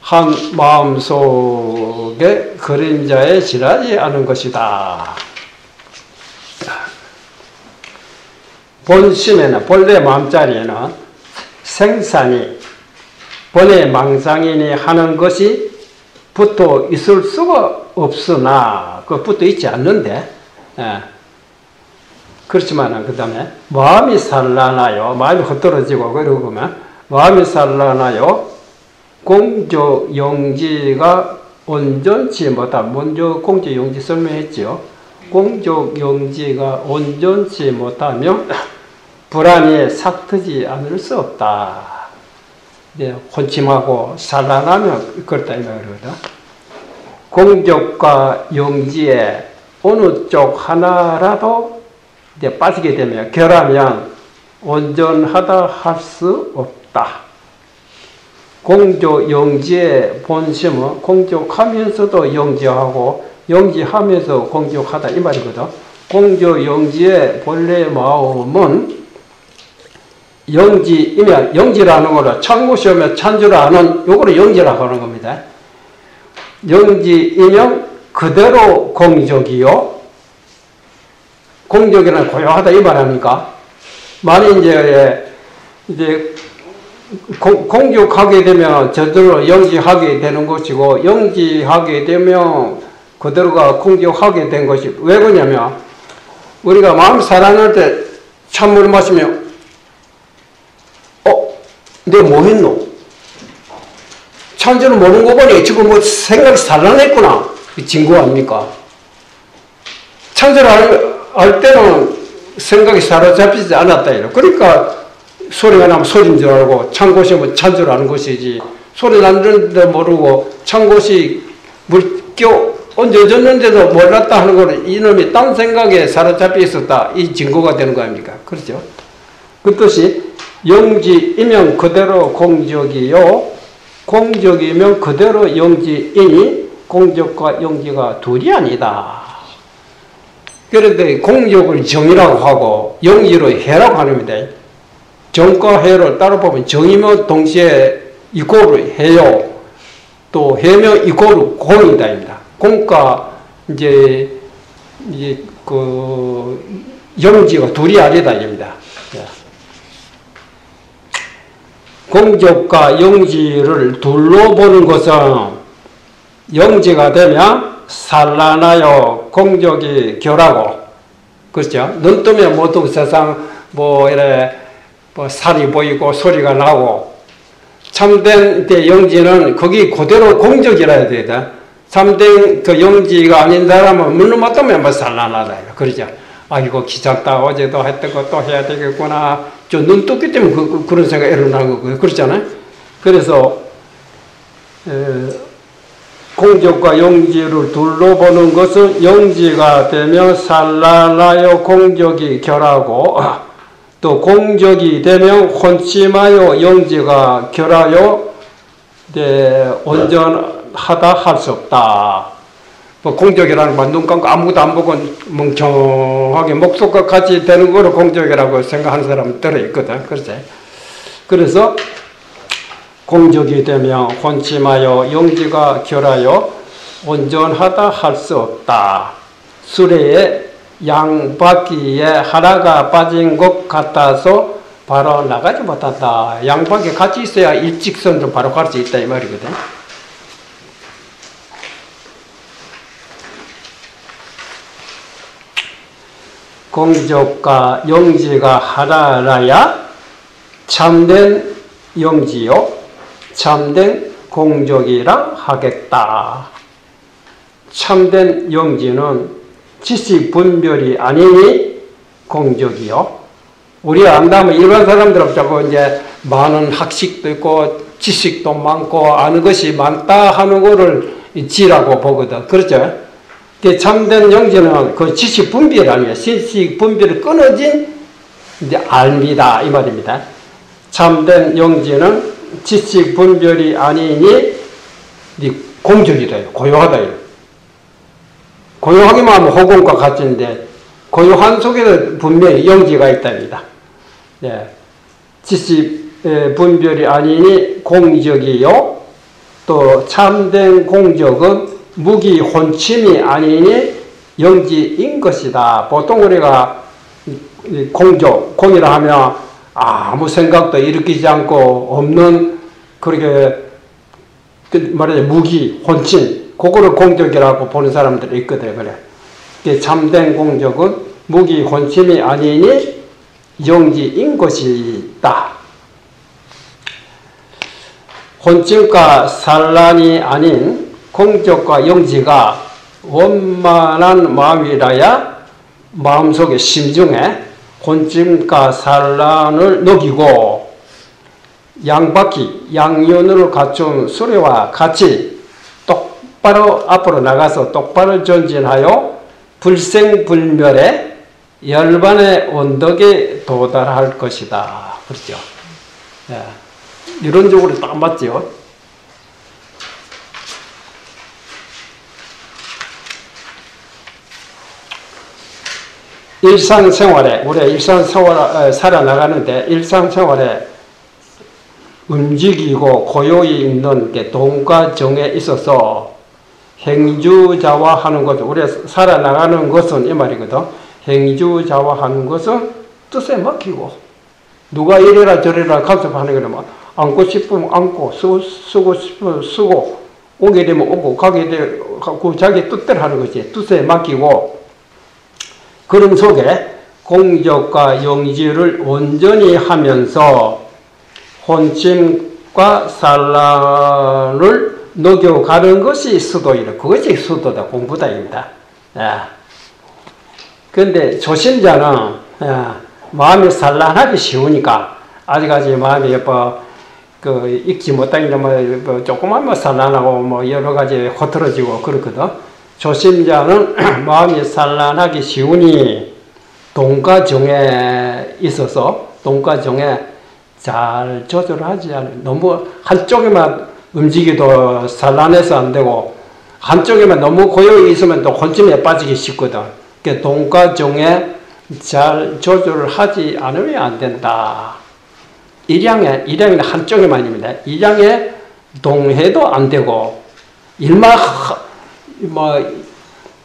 한 마음속에 그림자에 지나지 않은 것이다. 본심에는, 본래 마음자리에는 생산이, 본래 망상인이 하는 것이 붙어 있을 수가 없으나, 붙어 있지 않는데, 그렇지만, 그 다음에, 마음이 산란하여, 마음이 흩어지고, 그러고 보면, 마음이 산란하여, 공조 영지가 온전치 못하, 먼저 공조 영지 설명했죠. 공조 영지가 온전치 못하면 불안이 삭트지 않을 수 없다. 혼침하고 산란하면 그렇다 이 말이거든. 공적과 영지에 어느 쪽 하나라도 이제 빠지게 되면, 결하면 온전하다 할 수 없다. 공조 영지의 본심은 공족하면서도 영지하고 영지하면서 공족하다 이 말이거든. 공조 영지의 본래 마음은 영지이면 영지라는 거는 찬 곳이 오면 찬 줄 아는 요거를 영지라고 하는 겁니다. 영지이면 그대로 공적이요. 공적이란 고요하다 이 말합니까? 만약 이제 공적하게 되면 저절로 영지하게 되는 것이고 영지하게 되면 그대로가 공적하게 된 것이 왜 그러냐면 우리가 마음 살아날 때 찬물을 마시면 내가 뭐 했노? 찬줄을 모르는 거 보니 지금 뭐 생각이 살아냈구나. 증거 아닙니까? 찬줄 알 때는 생각이 사로잡히지 않았다. 그러니까 소리가 나면 소리인 줄 알고 찬 곳이 뭐 찬 줄 아는 것이지 소리 나는데 모르고 찬 곳이 물겨 얹어졌는데도 몰랐다 하는 거는 이놈이 딴 생각에 사로잡혀 있었다. 이 증거가 되는 거 아닙니까? 그렇죠? 그 뜻이 영지이면 그대로 공적이요. 공적이면 그대로 영지이니 공적과 영지가 둘이 아니다. 그런데 공적을 정이라고 하고 영지로 해라고 합니다. 정과 해를 따로 보면 정이면 동시에 이고를 해요. 또 해면 이고를 공이다입니다. 공과 이제 그 영지가 둘이 아니다 입니다. 공적과 영지를 둘로 보는 것은 영지가 되면 산란하여 공적이 결하고, 그렇죠? 눈 뜨면 모든 세상 이래 살이 보이고 소리가 나고, 참된 영지는 거기 그대로 공적이라 해야 되다. 참된 그 영지가 아닌 사람은 눈만 뜨면 산란하다. 그러죠? 이거 귀찮다. 어제도 했던 거 또 해야 되겠구나. 눈 떴기 때문에 그런 생각이 일어나는 거고요. 그렇잖아요? 그래서, 공적과 영지를 둘로 보는 것은 영지가 되면 산란하여 공적이 결하고, 또 공적이 되면 혼침하여 영지가 결하여, 온전하다 할 수 없다. 공적이라는 건 눈 감고 아무것도 안 보고 멍청하게 목속과 같이 되는 거로 공적이라고 생각하는 사람은 들어있거든. 그렇지? 그래서 공적이 되면 혼침하여 영지가 결하여 온전하다 할 수 없다. 수레에 양바퀴에 하나가 빠진 것 같아서 바로 나가지 못한다. 양바퀴 같이 있어야 일직선으로 바로 갈 수 있다 이 말이거든. 공적과 영지가 하나라야 참된 영지요 참된 공적이라 하겠다. 참된 영지는 지식 분별이 아니니 공적이요. 우리 안다면 일반 사람들은 자꾸 이제 많은 학식도 있고 지식도 많고 아는 것이 많다 하는 거를 지라고 보거든. 그렇죠? 참된 영지는 그 지식 분별 아니에요. 지식 분별이 끊어진 이제 알미다 이 말입니다. 참된 영지는 지식 분별이 아니니 공적이래요. 고요하다. 고요하기만 하면 호공과 같은데 고요한 속에도 분명히 영지가 있답니다. 지식 분별이 아니니 공적이요. 또 참된 공적은 무기 혼침이 아니니 영지인 것이다. 보통 우리가 공적, 공이라 하면 아무 생각도 일으키지 않고 없는 그렇게 말하자면 무기, 혼침, 그거를 공적이라고 보는 사람들이 있거든요. 그래. 참된 공적은 무기, 혼침이 아니니 영지인 것이다. 혼침과 산란이 아닌 공적과 영지가 원만한 마음이라야 마음속에 심중에 혼침과 산란을 녹이고 양바퀴, 양면을 갖춘 수레와 같이 똑바로 앞으로 나가서 똑바로 전진하여 불생불멸의 열반의 언덕에 도달할 것이다. 그렇죠? 이론적으로 딱 맞죠? 일상생활에, 우리가 일상생활 살아나가는데 일상생활에 움직이고 고요히 있는 게 동과 정에 있어서 행주자화하는 것, 우리가 살아나가는 것은 이 말이거든. 행주자화하는 것은 뜻에 맡기고 누가 이래라 저래라 간섭하는 거는 안고 싶으면 안고 쓰고 싶으면 쓰고 오게 되면 오고 가게 되고 자기 뜻대로 하는 거지. 뜻에 맡기고 그런 속에 공적과 영지를 온전히 하면서 혼침과 산란을 녹여가는 것이 수도이다. 그것이 수도다. 공부다입니다. 그런데 조심자는 마음이 산란하기 쉬우니까 아직까지 마음이 익지 못하기는 조그만 산란하고 여러 가지 흐트러지고 그렇거든. 조심자는 마음이 산란하기 쉬우니 동과정에 있어서 동과정에 잘 조절하지 않아요. 너무 한쪽에만 움직여도 산란해서 안 되고 한쪽에만 너무 고요히 있으면 또 혼침에 빠지기 쉽거든. 그러니까 동과정에 잘 조절을 하지 않으면 안 된다. 일양은 한쪽에만입니다. 일양에 동해도 안 되고 일만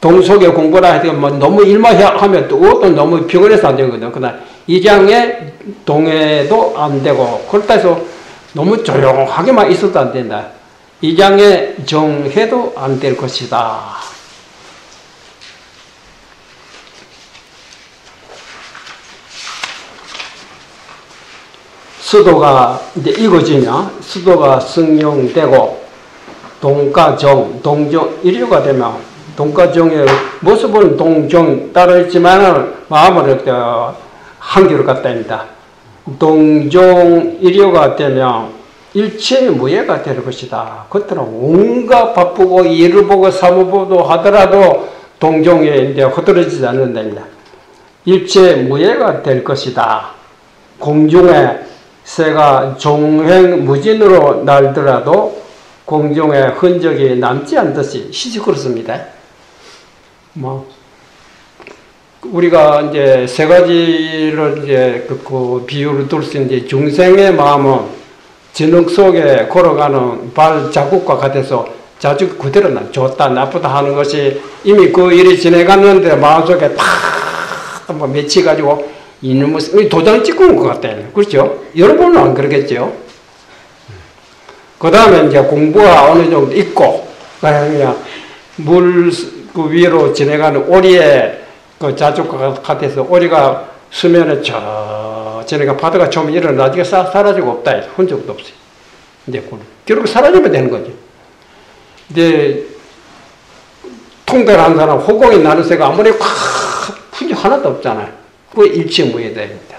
동속에 공부를 하되 너무 일만 하면 또 너무 피곤해서 안 되거든. 그러나 일양에 동해도 안 되고 그렇다 해서 너무 조용하게만 있어도 안 된다. 일양에 정해도 안 될 것이다. 수도가 이제 이거지냐? 수도가 승용되고 동과정, 동정 일류가 되면 동과정의 모습은 동정 따로 있지만 마음은 한결 같다입니다. 동정 일류가 되면 일체무예가 될 것이다. 그때는 온갖 바쁘고 일을 보고 사무보도 하더라도 동정에 이제 흐트러지지 않는답니다. 일체무예가 될 것이다. 공중에 새가 종횡무진으로 날더라도 공중에 흔적이 남지 않듯이 시지 그렇습니다. 우리가 이제 세 가지를 이제 그 비유를 둘 수 있는데 중생의 마음은 진흙 속에 걸어가는 발 자국과 같아서 자주 그대로 좋다 나쁘다 하는 것이 이미 그 일이 지나갔는데 마음속에 탁 맺혀가지고 있는 모습, 도장 찍고 온 것 같아요. 그렇죠? 여러분은 안 그러겠죠? 그 다음에 이제 공부가 어느 정도 있고, 그냥 물 그 위로 지나가는 오리의 그 자축과 같아서 오리가 수면에 지나가 바다가 처음 일어나 나중에 사라지고 없다. 흔적도 없어요. 이제 결국 사라지면 되는 거죠. 근데 통달한 사람, 호공이 나는 새가 아무리 흔적 하나도 없잖아요. 그 일체무예됩니다.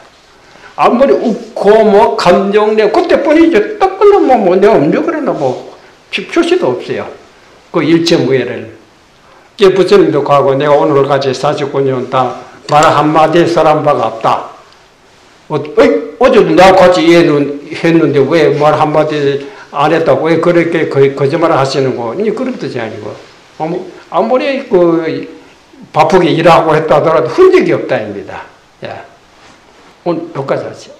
아무리 웃고 감정내 그때뿐이죠. 딱 끝나면 내가 음력을했나 표시도 없어요. 그 일체무예를. 부처님도 가고 내가 오늘까지 49년 다 말 한마디 써란 바가 없다. 어제도 나하고 같이 이해했는데 왜 말 한마디 안 했다고 왜 그렇게 거짓말을 하시는 거? 그런 뜻이 아니고 아무리 바쁘게 일하고 했다 하더라도 흔적이 없다입니다. 오늘 여기까지 하지.